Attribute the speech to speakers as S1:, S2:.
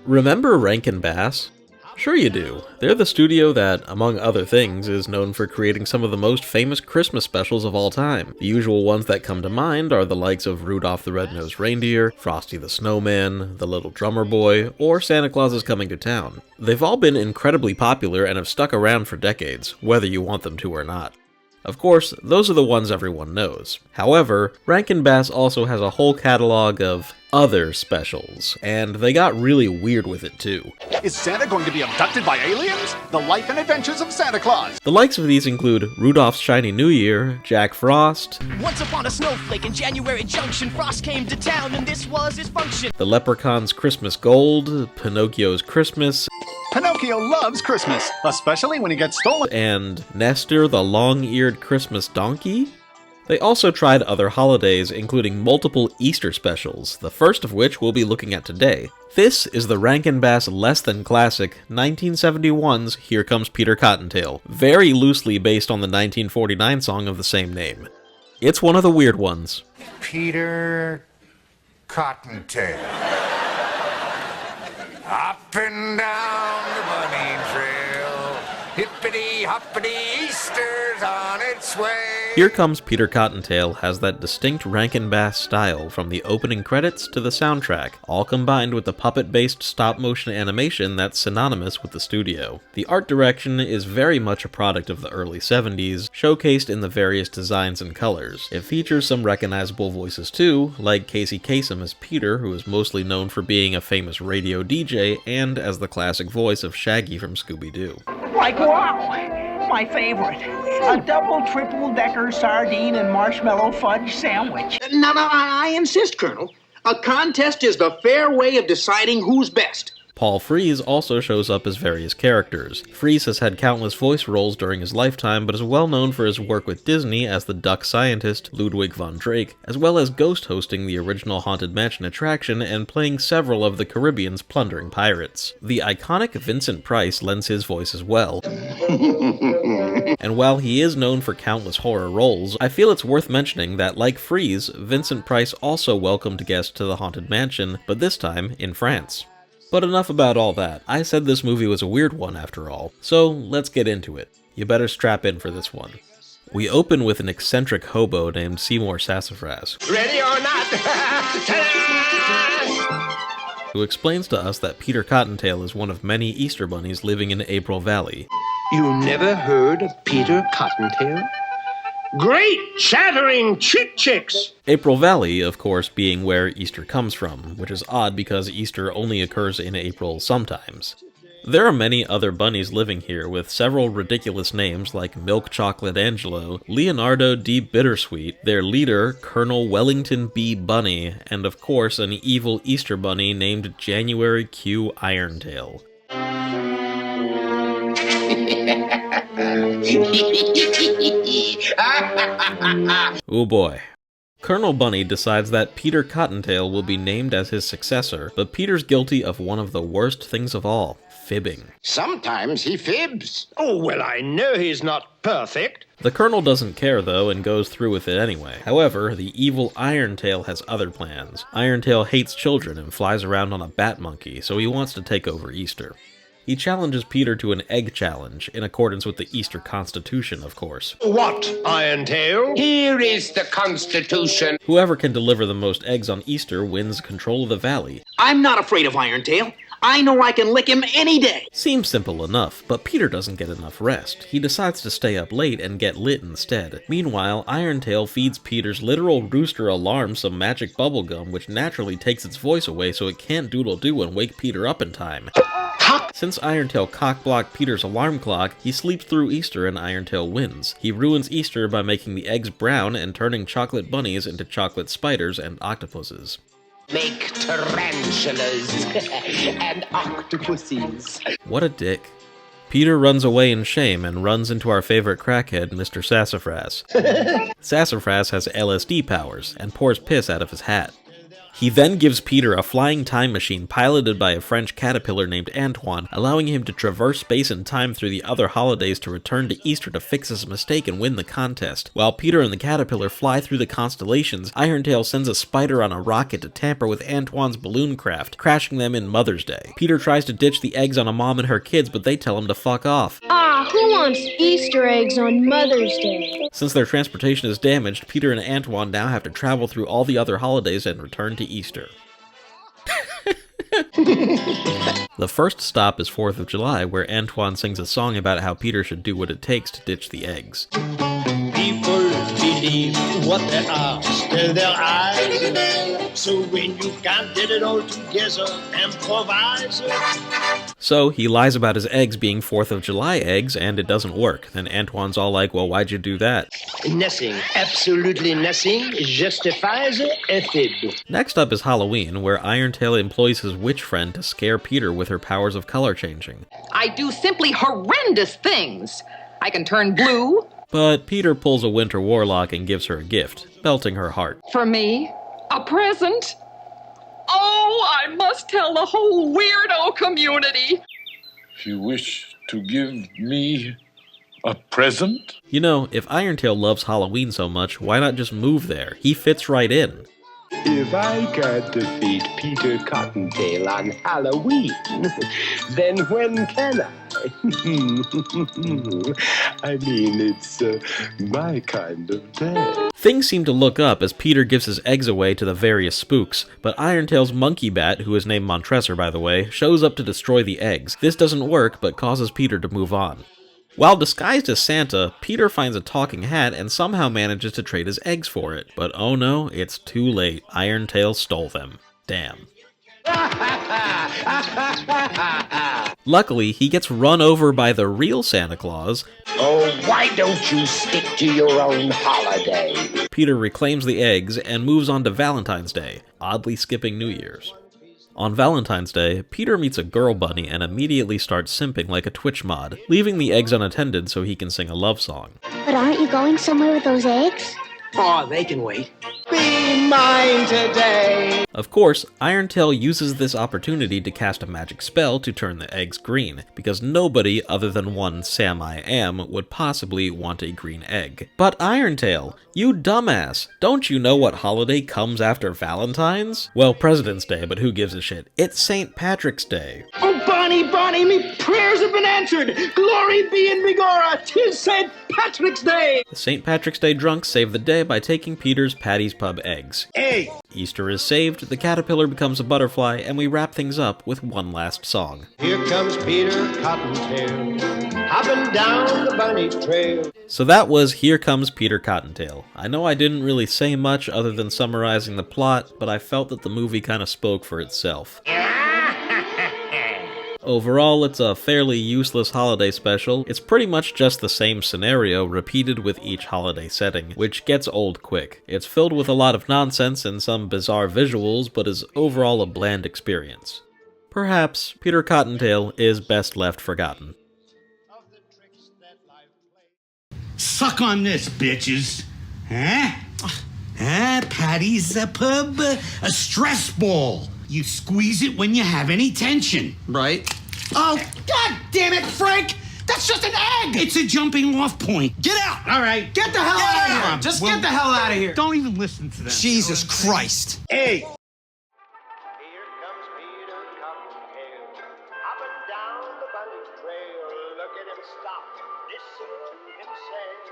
S1: Remember Rankinbass? Sure you do. They're the studio that, among other things, is known for creating some of the most famous Christmas specials of all time. The usual ones that come to mind are the likes of Rudolph the Red-Nosed Reindeer, Frosty the Snowman, The Little Drummer Boy, or Santa Claus is Coming to Town. They've all been incredibly popular and have stuck around for decades, whether you want them to or not. Of course, those are the ones everyone knows. However, Rankin Bass also has a whole catalog of other specials, and they got really weird with it too.
S2: Is Santa going to be abducted by aliens? The Life and Adventures of Santa Claus!
S1: The likes of these include Rudolph's Shiny New Year, Jack Frost,
S3: Once upon a snowflake in January Junction, Frost came to town and this was his function.
S1: The Leprechaun's Christmas Gold, Pinocchio's Christmas,
S2: Pinocchio loves Christmas, especially when he gets stolen.
S1: and Nestor the Long-Eared Christmas Donkey. They also tried other holidays, including multiple Easter specials, the first of which we'll be looking at today. This is the Rankin Bass less than classic 1971's Here Comes Peter Cottontail, very loosely based on the 1949 song of the same name. It's one of the weird ones.
S4: Peter Cottontail. Up and down the bunny trail, hippity hoppity, Easter's on its way.
S1: Here Comes Peter Cottontail has that distinct Rankin Bass style from the opening credits to the soundtrack, all combined with the puppet-based stop-motion animation that's synonymous with the studio. The art direction is very much a product of the early 70s, showcased in the various designs and colors. It features some recognizable voices too, like Casey Kasem as Peter, who is mostly known for being a famous radio DJ and as the classic voice of Shaggy from Scooby-Doo.
S5: Like, wow! My favorite. A double, triple-decker sardine and marshmallow fudge sandwich.
S6: No, I insist, Colonel. A contest is the fair way of deciding who's best.
S1: Paul Frees also shows up as various characters. Frees has had countless voice roles during his lifetime, but is well known for his work with Disney as the duck scientist Ludwig von Drake, as well as ghost hosting the original Haunted Mansion attraction and playing several of the Caribbean's plundering pirates. The iconic Vincent Price lends his voice as well. And while he is known for countless horror roles, I feel it's worth mentioning that, like Frees, Vincent Price also welcomed guests to the Haunted Mansion, but this time in France. But enough about all that. I said this movie was a weird one after all, so let's get into it. You better strap in for this one. We open with an eccentric hobo named Seymour Sassafras,
S6: Ready or not?
S1: who explains to us that Peter Cottontail is one of many Easter bunnies living in April Valley.
S7: You never heard of Peter Cottontail? Great chattering chicks!
S1: April Valley, of course, being where Easter comes from, which is odd because Easter only occurs in April sometimes. There are many other bunnies living here with several ridiculous names like Milk Chocolate Angelo, Leonardo D. Bittersweet, their leader Colonel Wellington B. Bunny, and of course an evil Easter bunny named January Q. Irontail. Oh boy. Colonel Bunny decides that Peter Cottontail will be named as his successor, but Peter's guilty of one of the worst things of all, fibbing.
S6: Sometimes he fibs.
S7: Oh, well, I know he's not perfect.
S1: The Colonel doesn't care though and goes through with it anyway. However, the evil Irontail has other plans. Irontail hates children and flies around on a bat monkey, so he wants to take over Easter. He challenges Peter to an egg challenge, in accordance with the Easter Constitution, of course.
S7: What, Irontail?
S6: Here is the Constitution.
S1: Whoever can deliver the most eggs on Easter wins control of the valley.
S6: I'm not afraid of Irontail. I know I can lick him any day.
S1: Seems simple enough, but Peter doesn't get enough rest. He decides to stay up late and get lit instead. Meanwhile, Irontail feeds Peter's literal rooster alarm some magic bubblegum, which naturally takes its voice away so it can't doodle-doo and wake Peter up in time. Since Irontail cock-blocked Peter's alarm clock, he sleeps through Easter and Irontail wins. He ruins Easter by making the eggs brown and turning chocolate bunnies into chocolate spiders and octopuses.
S6: Make tarantulas and octopuses.
S1: What a dick. Peter runs away in shame and runs into our favorite crackhead, Mr. Sassafras. Sassafras has LSD powers and pours piss out of his hat. He then gives Peter a flying time machine piloted by a French caterpillar named Antoine, allowing him to traverse space and time through the other holidays to return to Easter to fix his mistake and win the contest. While Peter and the caterpillar fly through the constellations, Irontail sends a spider on a rocket to tamper with Antoine's balloon craft, crashing them in Mother's Day. Peter tries to ditch the eggs on a mom and her kids, but they tell him to fuck off.
S8: Who wants Easter eggs on Mother's Day?
S1: Since their transportation is damaged, Peter and Antoine now have to travel through all the other holidays and return to Easter. The first stop is 4th of July, where Antoine sings a song about how Peter should do what it takes to ditch the eggs.
S9: People believe what they ask in their eyes. So when you can't get it all together, improvise.
S1: So he lies about his eggs being 4th of July eggs, and it doesn't work. Then Antoine's all like, well, why'd you do that?
S9: Nothing, absolutely nothing justifies a fib.
S1: Next up is Halloween, where Irontail employs his witch friend to scare Peter with her powers of color changing.
S10: I do simply horrendous things. I can turn blue.
S1: But Peter pulls a winter warlock and gives her a gift, melting her heart.
S10: For me? A present? Oh, I must tell the whole weirdo community.
S11: You wish to give me a present?
S1: You know, if Irontail loves Halloween so much, why not just move there? He fits right in.
S12: If I can't defeat Peter Cottontail on Halloween, then when can I? I mean, it's my kind of day.
S1: Things seem to look up as Peter gives his eggs away to the various spooks, but Irontail's monkey bat, who is named Montresor by the way, shows up to destroy the eggs. This doesn't work, but causes Peter to move on. While disguised as Santa, Peter finds a talking hat and somehow manages to trade his eggs for it. But oh no, it's too late. Irontail stole them. Damn. Luckily, he gets run over by the real Santa Claus.
S12: Oh, why don't you stick to your own holiday?
S1: Peter reclaims the eggs and moves on to Valentine's Day, oddly skipping New Year's. On Valentine's Day, Peter meets a girl bunny and immediately starts simping like a Twitch mod, leaving the eggs unattended so he can sing a love song.
S8: But aren't you going somewhere with those eggs?
S6: Oh, they can wait.
S9: Be mine today.
S1: Of course, Irontail uses this opportunity to cast a magic spell to turn the eggs green, because nobody other than one Sam I Am would possibly want a green egg. But Irontail, you dumbass, don't you know what holiday comes after Valentine's? Well, President's Day, but who gives a shit? It's St. Patrick's Day.
S5: Oh, Bonnie, me prayers have been answered. Glory be in Megora. 'Tis St. Patrick's Day.
S1: The St. Patrick's Day drunks save the day by taking Peter's Patty's Pub eggs.
S9: Hey!
S1: Easter is saved, the caterpillar becomes a butterfly, and we wrap things up with one last song.
S9: Here comes Peter Cottontail, hopping down the bunny trail.
S1: So that was Here Comes Peter Cottontail. I know I didn't really say much other than summarizing the plot, but I felt that the movie kind of spoke for itself. Overall, it's a fairly useless holiday special. It's pretty much just the same scenario repeated with each holiday setting, which gets old quick. It's filled with a lot of nonsense and some bizarre visuals, but is overall a bland experience. Perhaps Peter Cottontail is best left forgotten.
S13: Suck on this, bitches. Huh? Patty's a pub, a stress ball. You squeeze it when you have any tension.
S6: Right.
S13: Oh, God damn it, Frank! That's just an egg! It's a jumping off point. Get out! All right.
S14: Get the hell out of here! Just get the hell out of here!
S13: Don't even listen to them.
S14: Jesus Christ!
S9: Hey!
S12: Here comes Peter Cottontail, hopping down the bunny trail. Look at him stop, listen to him say.